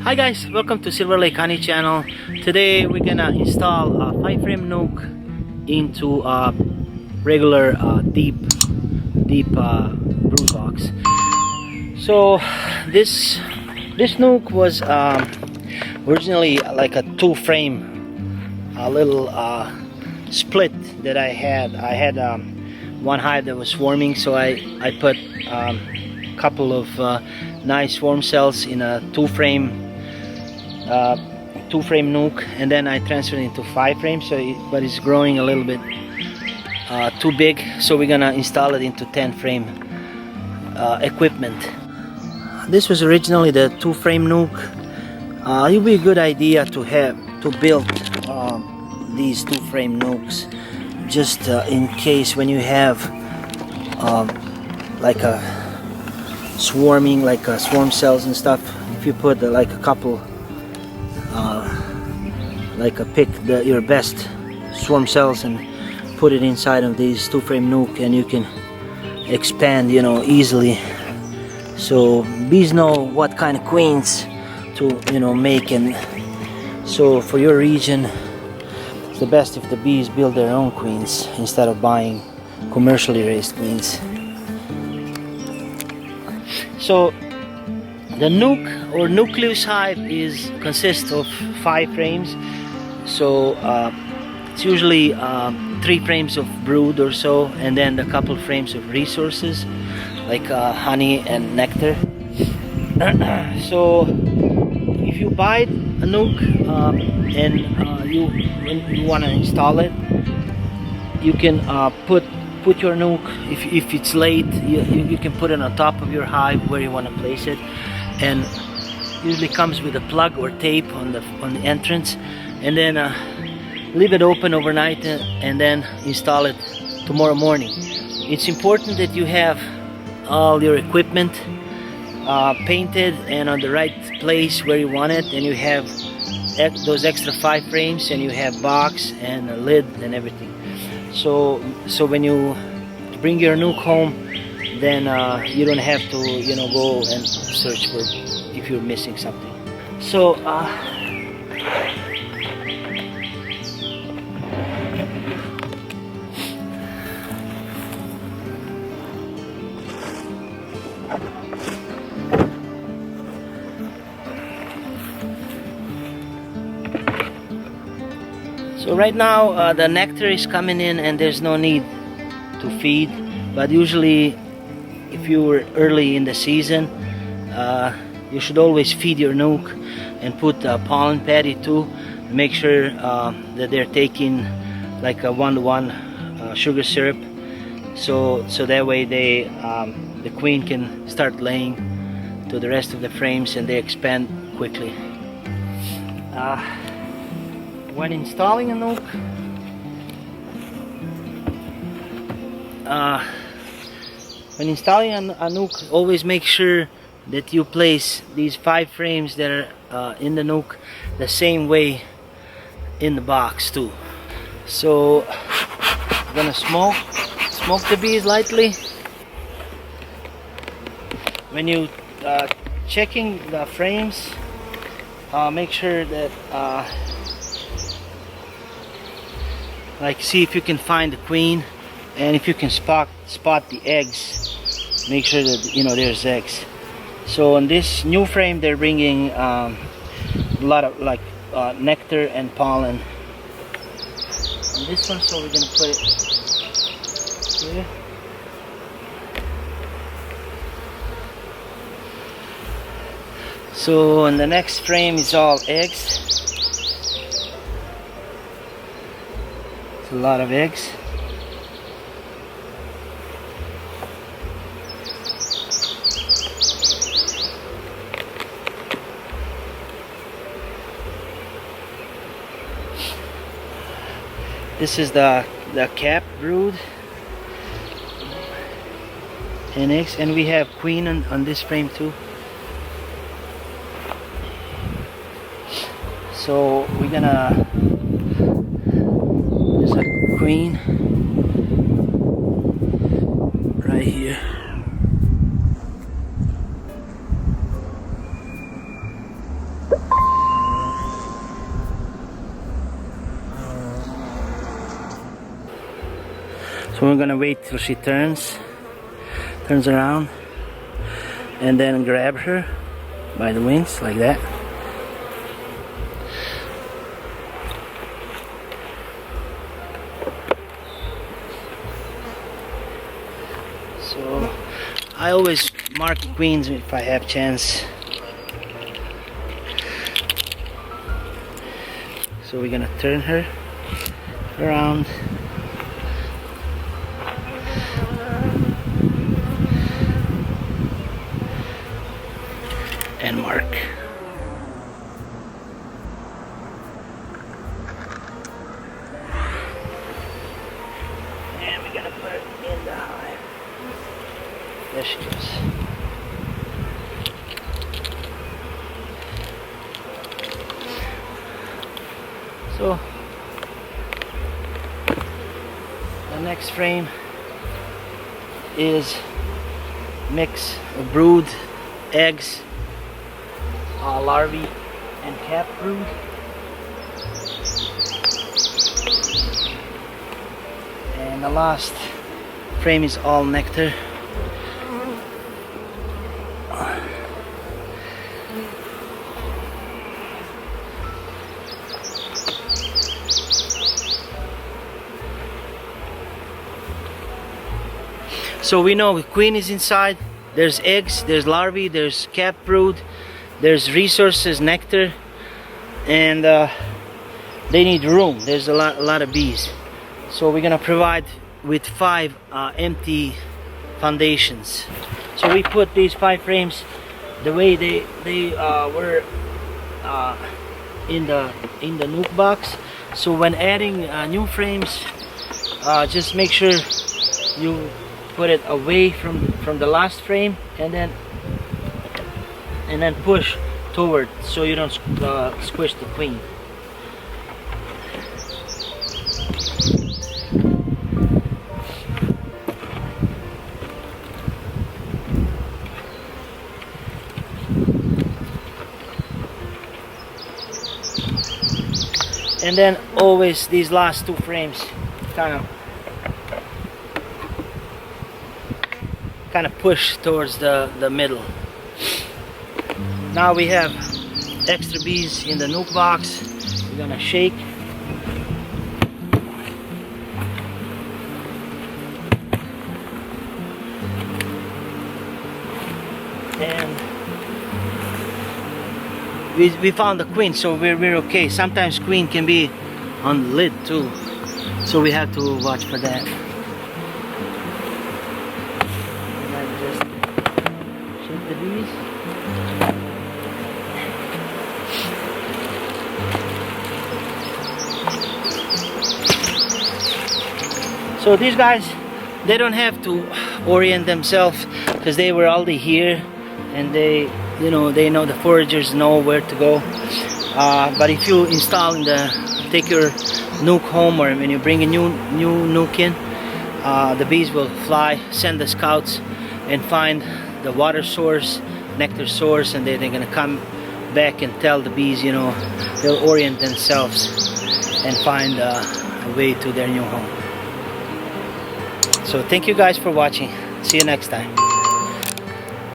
Hi guys, welcome to Silver Lake Honey channel. Today we're gonna install a 5-frame nook into a regular deep brood box. So this nook was originally like a 2-frame little split that I had. I had one hive that was swarming, so I put a couple of nice swarm cells in a 2-frame nook, and then I transferred it into 5 frames. But it's growing a little bit too big, so we're gonna install it into 10-frame equipment. This was originally the 2-frame nook. It would be a good idea to build these 2-frame nooks, just in case when you have like a swarming, like swarm cells and stuff. If you put like a couple pick your best swarm cells and put it inside of these 2-frame nook, and you can expand, easily. So bees know what kind of queens to make, and so for your region it's the best if the bees build their own queens instead of buying commercially raised queens. So the nook or nucleus hive consists of 5 frames. So it's usually 3 frames of brood or so, and then a couple frames of resources like honey and nectar. So if you buy a nook and when you want to install it, you can put your nook, if it's late, you can put it on top of your hive where you want to place it, and usually comes with a plug or tape on the entrance, and then leave it open overnight and then install it tomorrow morning. It's important that you have all your equipment painted and on the right place where you want it, and you have those extra 5 frames, and you have box and a lid and everything. So when you bring your nook home, then you don't have to go and search for if you're missing something. So right now the nectar is coming in, and there's no need to feed. But usually, if you were early in the season, you should always feed your nook and put a pollen patty too. Make sure that they're taking like a 1:1 sugar syrup, so that way the queen can start laying to the rest of the frames, and they expand quickly. When installing a nook, always make sure that you place these 5 frames that are in the nook the same way in the box too. So I'm gonna smoke the bees lightly. When you checking the frames, make sure that see if you can find the queen, and if you can spot the eggs, make sure that there's eggs. So on this new frame, they're bringing a lot of nectar and pollen. On this one, so we're gonna put it here. So on the next frame is all eggs. It's a lot of eggs. This is the cap brood and eggs, and we have queen on this frame too. So we're gonna, there's a queen right here. So we're gonna wait till she turns around, and then grab her by the wings like that. So I always mark queens if I have chance. So we're gonna turn her around. And mark. And we're gonna put it in the hive. There she goes. So the next frame is mix of brood, eggs, larvae, and cap brood. And the last frame is all nectar. So we know the queen is inside, there's eggs, there's larvae, there's cap brood, there's resources, nectar, and they need room. There's a lot of bees. So we're gonna provide with 5 empty foundations. So we put these 5 frames the way they were in the nuke box. So when adding new frames, just make sure you put it away from the last frame, and then push toward, so you don't squish the queen. And then always these last 2 frames kind of push towards the middle. Now we have extra bees in the nuke box. We're gonna shake. And we found the queen, so we're okay. Sometimes queen can be on the lid too, so we have to watch for that. And I just shake the bees. So these guys, they don't have to orient themselves because they were already here, and they know the foragers know where to go. But if you install take your nuke home, or when you bring a new nuke in, the bees will fly, send the scouts, and find the water source, nectar source, and they're gonna come back and tell the bees, they'll orient themselves and find a way to their new home. So thank you guys for watching. See you next time.